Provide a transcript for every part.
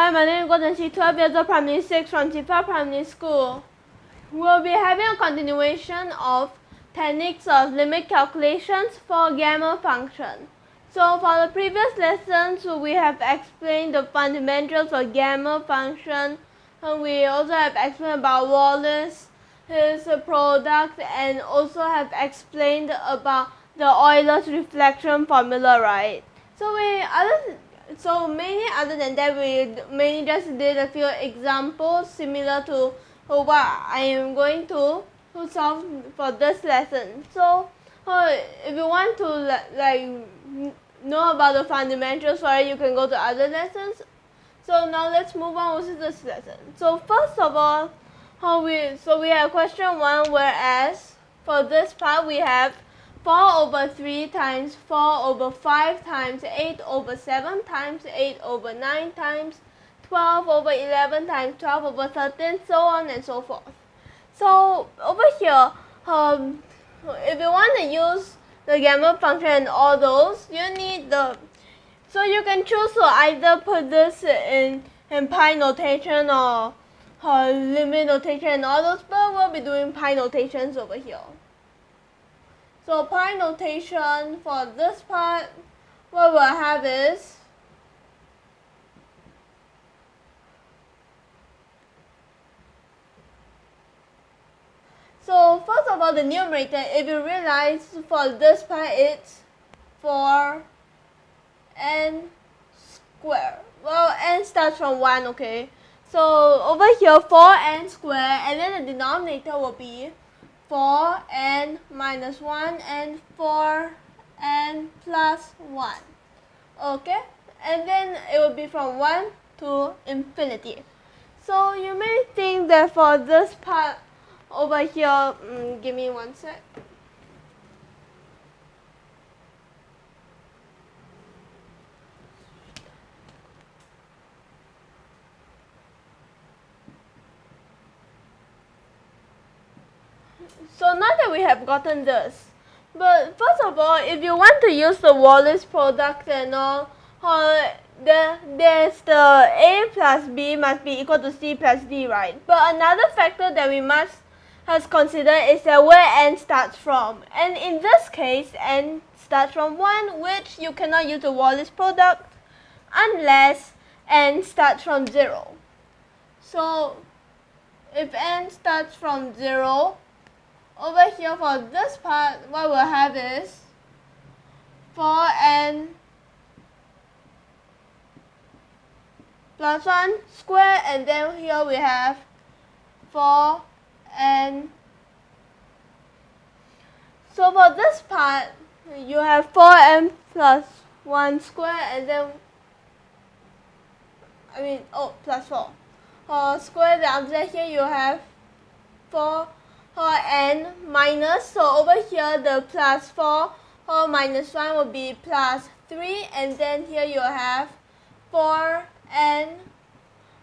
Hi, my name is Guang, 12 years old, primary 6 from Tifa Primary School. We'll be having a continuation of techniques of limit calculations for gamma function. So for the previous lessons, we have explained the fundamentals of gamma function, and we also have explained about Wallace, his product, and also have explained about the Euler's reflection formula, right? So mainly other than that, we mainly just did a few examples similar to what I am going to solve for this lesson. So if you want to know about the fundamentals for it, you can go to other lessons. So now let's move on with this lesson. So first of all, we have question 1, whereas for this part we have 4/3 times 4/5 times 8/7 times 8/9 times 12/11 times 12/13, so on and so forth. So over here, if you want to use the gamma function and all those, you need so you can choose to either put this in pi notation or limit notation and all those, but we'll be doing pi notations over here. So pi notation for this part, what we'll have is so first of all, the numerator, if you realize for this part it's 4n squared. Well, n starts from 1, okay? So over here 4n squared, and then the denominator will be 4n minus 1 and 4n plus 1. Okay? And then it will be from 1 to infinity. So you may think that for this part over here, give me one sec. So now that we have gotten this, but first of all, if you want to use the Wallace product and all, there's the A plus B must be equal to C plus D, right? But another factor that we must consider is that where n starts from. And in this case, n starts from 1, which you cannot use the Wallace product unless n starts from 0. So if n starts from 0, over here for this part, what we'll have is 4n plus 1 squared, and then here we have 4n. So for this part, you have 4n plus 1 squared, and then plus 4 squared. Then after here you have 4n minus, so over here the plus 4 minus 1 will be plus 3, and then here you have 4n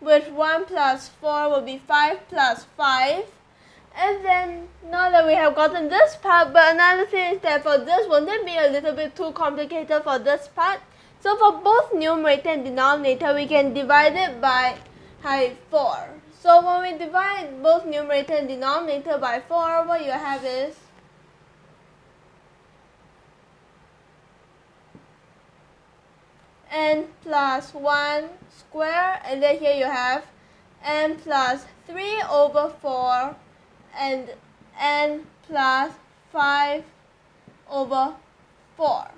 with 1 plus 4 will be 5 plus 5. And then now that we have gotten this part, but another thing is that for this, won't it be a little bit too complicated for this part? So for both numerator and denominator, we can divide it by 4. So when we divide both numerator and denominator by 4, what you have is n plus 1 squared, and then here you have n plus 3 over 4 and n plus 5 over 4.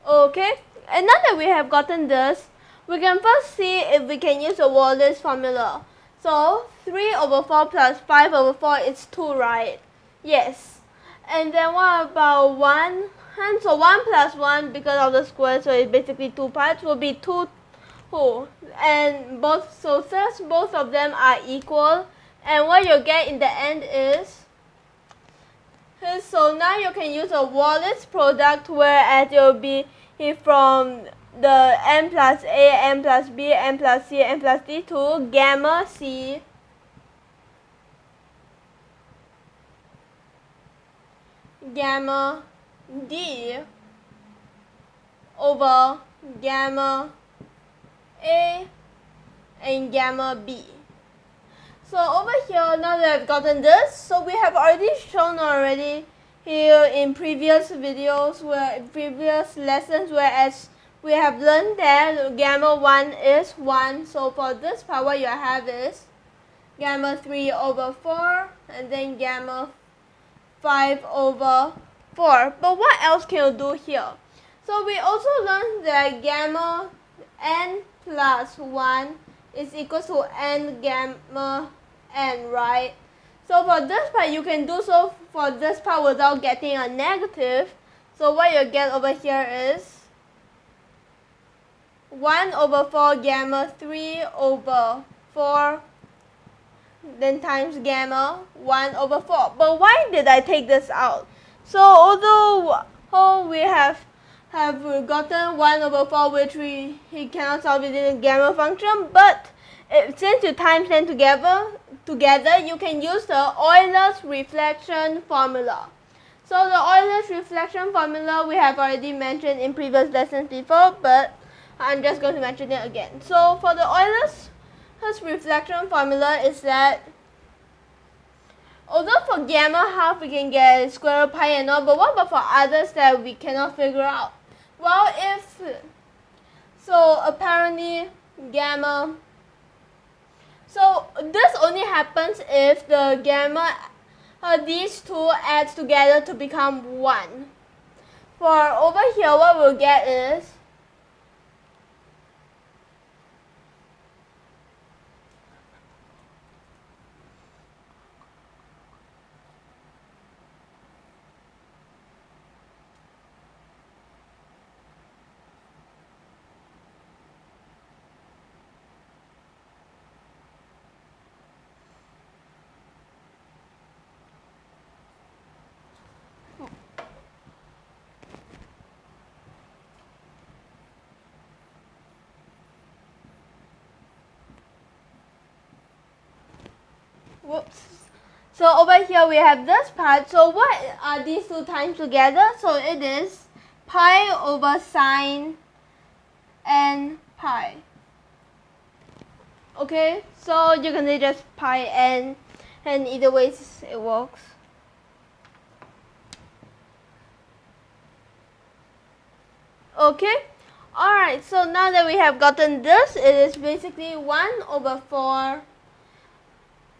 Okay, and now that we have gotten this, we can first see if we can use the Wallace formula. So 3 over 4 plus 5 over 4 is 2, right? Yes. And then what about 1? And so 1 plus 1, because of the square, so it's basically 2 parts, will be 2. And both of them are equal. And what you'll get in the end is, so now you can use a Wallace product, whereas it will be from the n plus A, n plus B, n plus C, n plus D to gamma C gamma D over gamma A and gamma b. So over here, now that I've gotten this, so we have already shown here in previous videos, previous lessons, whereas we have learned that gamma 1 is 1. So for this part, what you have is gamma 3 over 4 and then gamma 5 over 4. But what else can you do here? So we also learned that gamma n plus 1 is equal to n gamma n, right? So for this part, you can do so for this part without getting a negative. So what you get over here is 1 over 4 gamma 3 over 4 then times gamma 1 over 4. But why did I take this out? So although we have gotten 1 over 4, which we cannot solve within the gamma function, but since you times them together, you can use the Euler's reflection formula. So the Euler's reflection formula we have already mentioned in previous lessons before, but I'm just going to mention it again. So for the Euler's reflection formula is that although for gamma half we can get square root pi and all, but what about for others that we cannot figure out? Well, apparently gamma, so this only happens if the gamma, these two adds together to become 1. For over here, what we'll get is whoops. So over here we have this part. So what are these two times together? So it is pi over sine n pi. Okay, so you can say just pi n, and either way it works. Okay, alright, so now that we have gotten this, it is basically 1 over 4.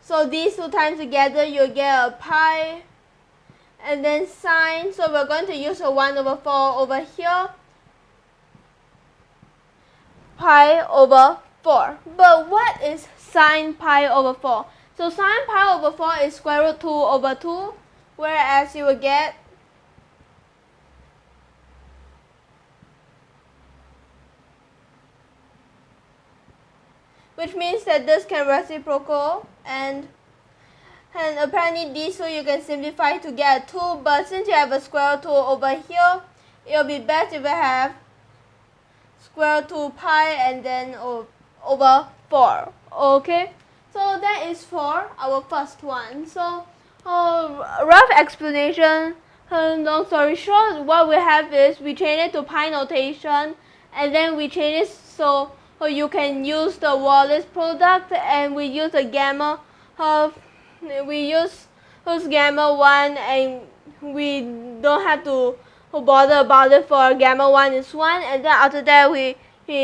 So these two times together, you get a pi, and then sine. So we're going to use a 1 over 4 over here, pi over 4. But what is sine pi over 4? So sine pi over 4 is square root 2 over 2, whereas you will get which means that this can reciprocal, and apparently these two you can simplify to get 2, but since you have a square root 2 over here, it will be best if you have square root 2 pi and then over 4. Okay, so that is for our first one. So rough explanation, long story short, what we have is we change it to pi notation, and then we change it so you can use the Wallace product, and we use the gamma we use gamma 1, and we don't have to bother about it for gamma 1 is 1, and then after that we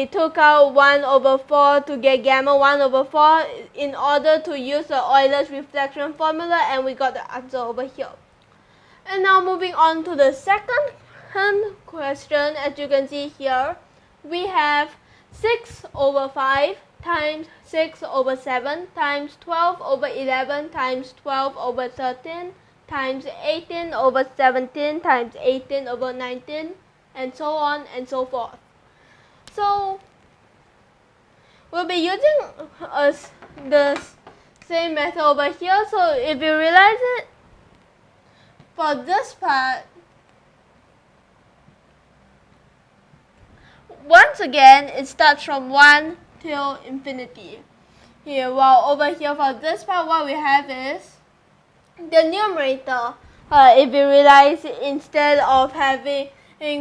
took out 1 over 4 to get gamma 1 over 4 in order to use the Euler's reflection formula, and we got the answer over here. And now moving on to the second question, as you can see here, we have 6 over 5 times 6 over 7 times 12 over 11 times 12 over 13 times 18 over 17 times 18 over 19, and so on and so forth. So we'll be using the same method over here. So if you realize it, for this part, once again, it starts from 1 till infinity. Here, while over here for this part, what we have is the numerator. If you realize, instead of having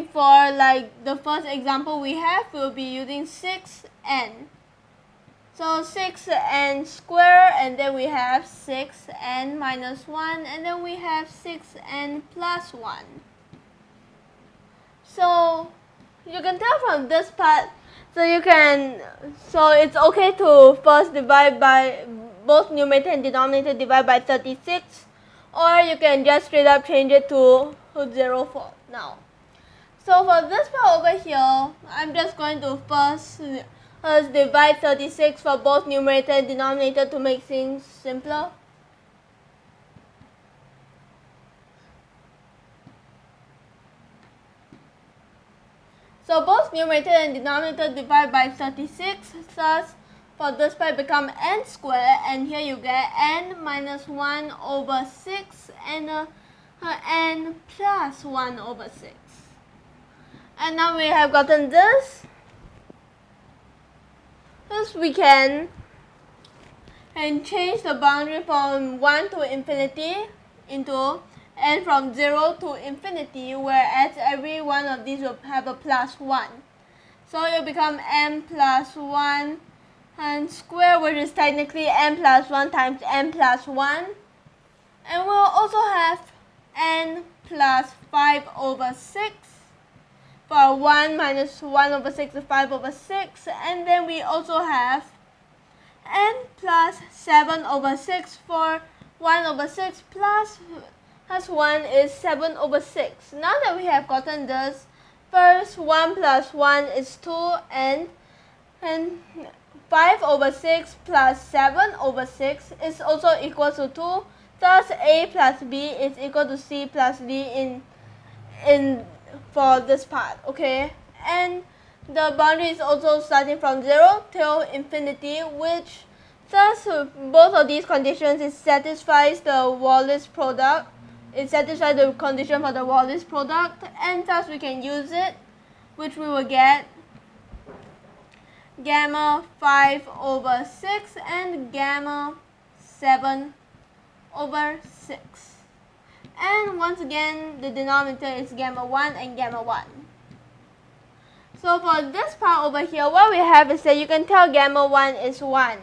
for like the first example we have, we'll be using 6n. So 6n squared, and then we have 6n minus 1, and then we have 6n plus 1. So you can tell from this part, so it's okay to first divide by both numerator and denominator, divide by 36, or you can just straight up change it to 0 for now. So for this part over here, I'm just going to first divide 36 for both numerator and denominator to make things simpler. So both numerator and denominator divide by 36, thus for this part become n squared, and here you get n minus 1 over 6 and n plus 1 over 6. And now we have gotten this. Thus we can change the boundary from 1 to infinity into n from 0 to infinity, whereas every one of these will have a plus 1. So it will become n plus 1 and square, which is technically n plus 1 times n plus 1. And we'll also have n plus 5 over 6. For 1 minus 1 over 6 is 5 over 6. And then we also have n plus 7 over 6 for 1 over 6 plus 1 is 7 over 6. Now that we have gotten this, first 1 plus 1 is 2, and 5 over 6 plus 7 over 6 is also equal to 2. Thus a plus b is equal to c plus d in for this part, okay? And the boundary is also starting from 0 till infinity, which thus both of these conditions, it satisfies the Wallace product. It satisfies the condition for the Wallace product, and thus we can use it, which we will get gamma 5 over 6 and gamma 7 over 6. And once again, the denominator is gamma 1 and gamma 1. So for this part over here, what we have is that you can tell gamma 1 is 1,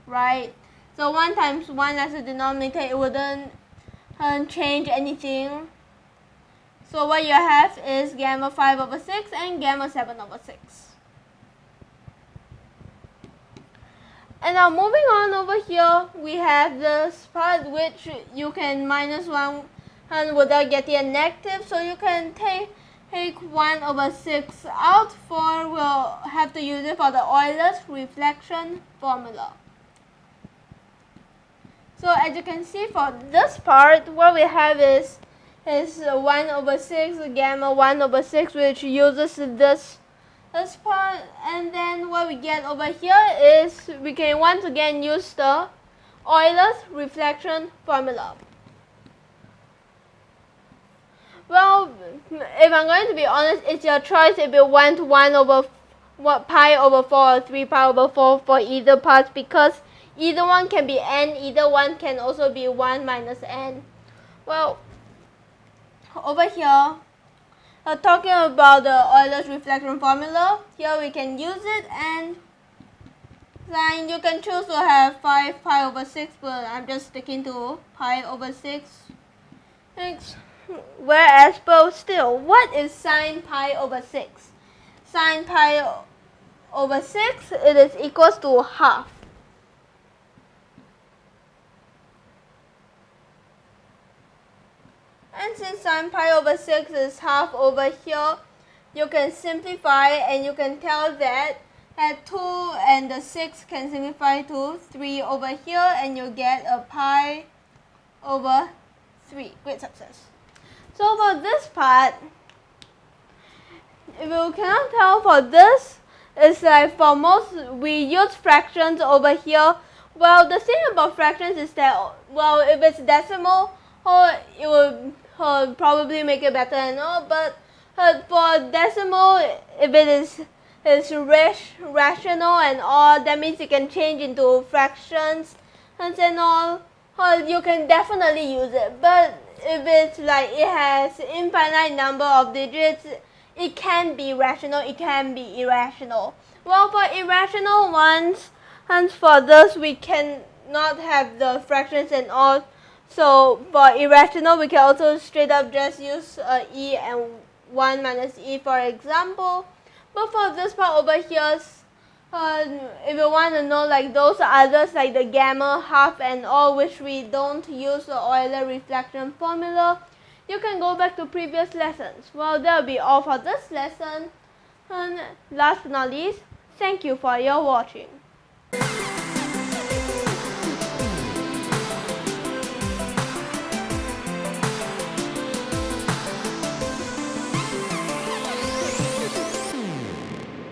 right? So 1 times 1 as a denominator, it wouldn't change anything. So what you have is gamma 5 over 6 and gamma 7 over 6. And now moving on over here, we have this part which you can minus 1 and without getting a negative. So you can take 1 over 6 out, for we'll have to use it for the Euler's reflection formula. So as you can see, for this part, what we have is 1 over 6 gamma 1 over 6, which uses this part, and then what we get over here is we can once again use the Euler's reflection formula. Well, if I'm going to be honest, it's your choice if you want 1 over pi over 4 or 3 pi over 4 for either part, because either one can be n, either one can also be 1 minus n. Well, over here, talking about the Euler's reflection formula, here we can use it, and then you can choose to have 5 pi over 6, but I'm just sticking to pi over 6. Whereas, but still, what is sine pi over 6? Sine pi over 6, it is equals to half. And since sine pi over 6 is half over here, you can simplify, and you can tell that 2 and the 6 can simplify to 3 over here, and you get a pi over 3. Great success. So for this part, if you cannot tell for this, it's like for most, we use fractions over here. Well, the thing about fractions is that, well, if it's decimal, it will probably make it better and all, but for decimal, if it is rational and all, that means you can change into fractions and all, you can definitely use it. But if it's like it has infinite number of digits, it can be rational, it can be irrational. Well, for irrational ones, And for this, we cannot have the fractions and all. So for irrational, we can also straight up just use e and 1 minus e, for example. But for this part over here, if you want to know like those others like the gamma, half and all, which we don't use the Euler reflection formula, you can go back to previous lessons. Well, that will be all for this lesson. And last but not least, thank you for your watching.